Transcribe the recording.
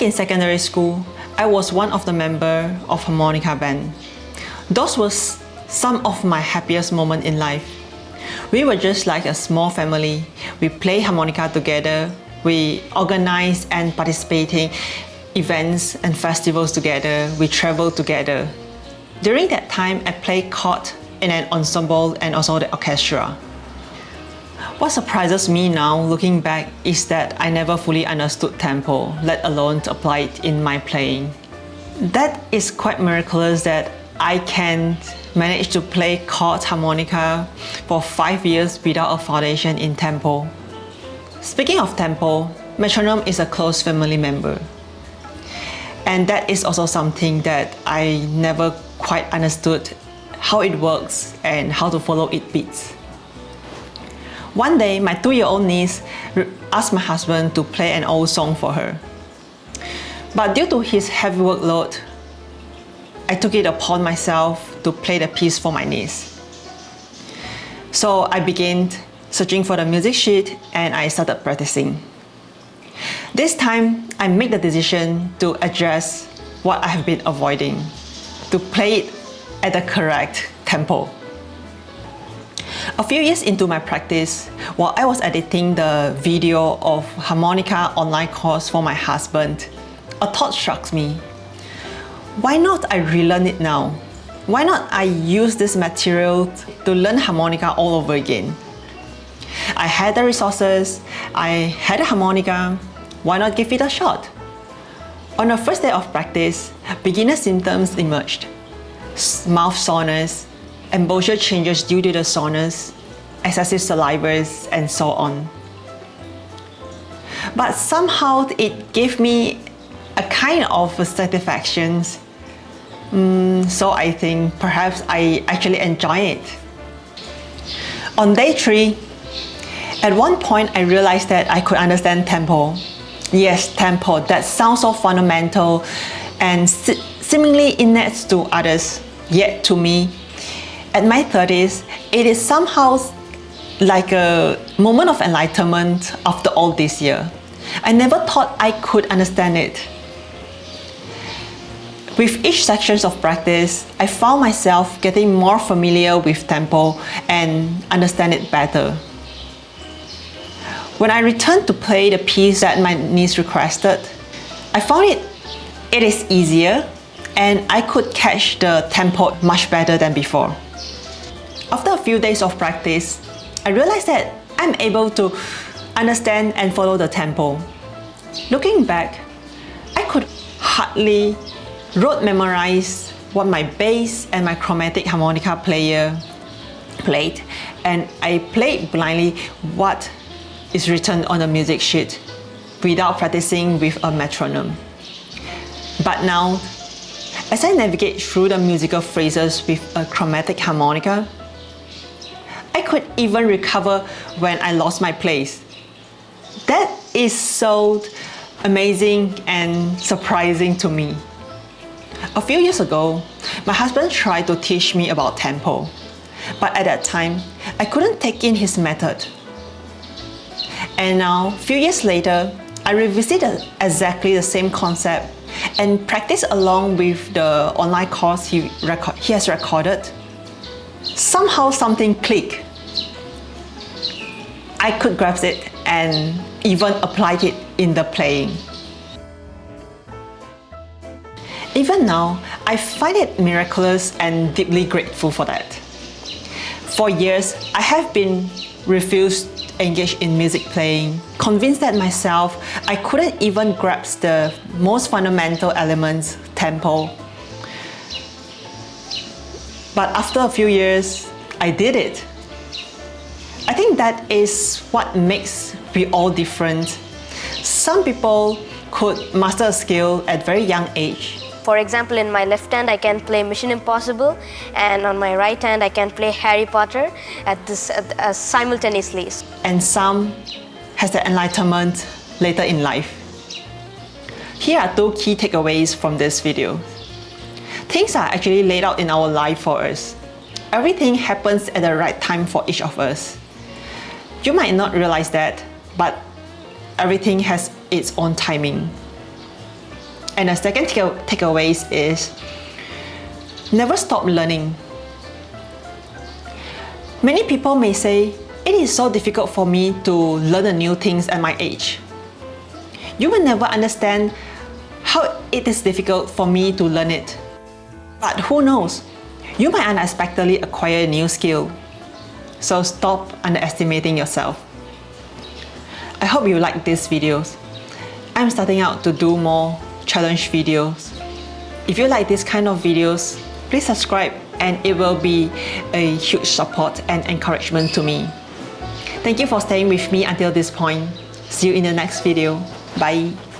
Back in secondary school, I was one of the members of harmonica band. Those were some of my happiest moments in life. We were just like a small family. We play harmonica together. We organize and participate in events and festivals together. We travel together. During that time, I played chord in an ensemble and also the orchestra. What surprises me now, looking back, is that I never fully understood tempo, let alone to apply it in my playing. That is quite miraculous that I can manage to play chord harmonica for 5 years without a foundation in tempo. Speaking of tempo, metronome is a close family member. And that is also something that I never quite understood how it works and how to follow its beats. One day, my 2-year-old niece asked my husband to play an old song for her. But due to his heavy workload, I took it upon myself to play the piece for my niece. So I began searching for the music sheet and I started practicing. This time, I made the decision to address what I have been avoiding, to play it at the correct tempo. A few years into my practice, while I was editing the video of harmonica online course for my husband, a thought struck me. Why not I relearn it now? Why not I use this material to learn harmonica all over again? I had the resources, I had a harmonica, why not give it a shot? On the first day of practice, beginner symptoms emerged. Mouth soreness, embouchure changes due to the soreness, excessive salivas, and so on. But somehow it gave me a kind of satisfaction. So I think perhaps I actually enjoy it. On day 3, at one point I realized that I could understand tempo. Yes, tempo, that sounds so fundamental and seemingly innate to others, yet to me, at my 30s, it is somehow like a moment of enlightenment after all this year. I never thought I could understand it. With each section of practice, I found myself getting more familiar with tempo and understand it better. When I returned to play the piece that my niece requested, I found it is easier and I could catch the tempo much better than before. After a few days of practice, I realized that I'm able to understand and follow the tempo. Looking back, I could hardly rote memorize what my bass and my chromatic harmonica player played, and I played blindly what is written on the music sheet without practicing with a metronome. But now, as I navigate through the musical phrases with a chromatic harmonica, I could even recover when I lost my place. That is so amazing and surprising to me. A few years ago, my husband tried to teach me about tempo, but at that time, I couldn't take in his method. And now, a few years later, I revisited exactly the same concept and practice along with the online course he has recorded. Somehow something clicked. I could grasp it and even applied it in the playing. Even now, I find it miraculous and deeply grateful for that. For years, I have been refused to engage in music playing, convinced that myself I couldn't even grasp the most fundamental elements, tempo. But after a few years, I did it. I think that is what makes we all different. Some people could master a skill at very young age. For example, in my left hand I can play Mission Impossible, and on my right hand I can play Harry Potter simultaneously. And some has the enlightenment later in life. Here are 2 key takeaways from this video. Things are actually laid out in our life for us. Everything happens at the right time for each of us. You might not realize that, but everything has its own timing. And the second takeaways is never stop learning. Many people may say, it is so difficult for me to learn the new things at my age. You will never understand how it is difficult for me to learn it. But who knows? You might unexpectedly acquire a new skill. So stop underestimating yourself. I hope you like these videos. I'm starting out to do more challenge videos. If you like this kind of videos, please subscribe and it will be a huge support and encouragement to me. Thank you for staying with me until this point. See you in the next video. Bye.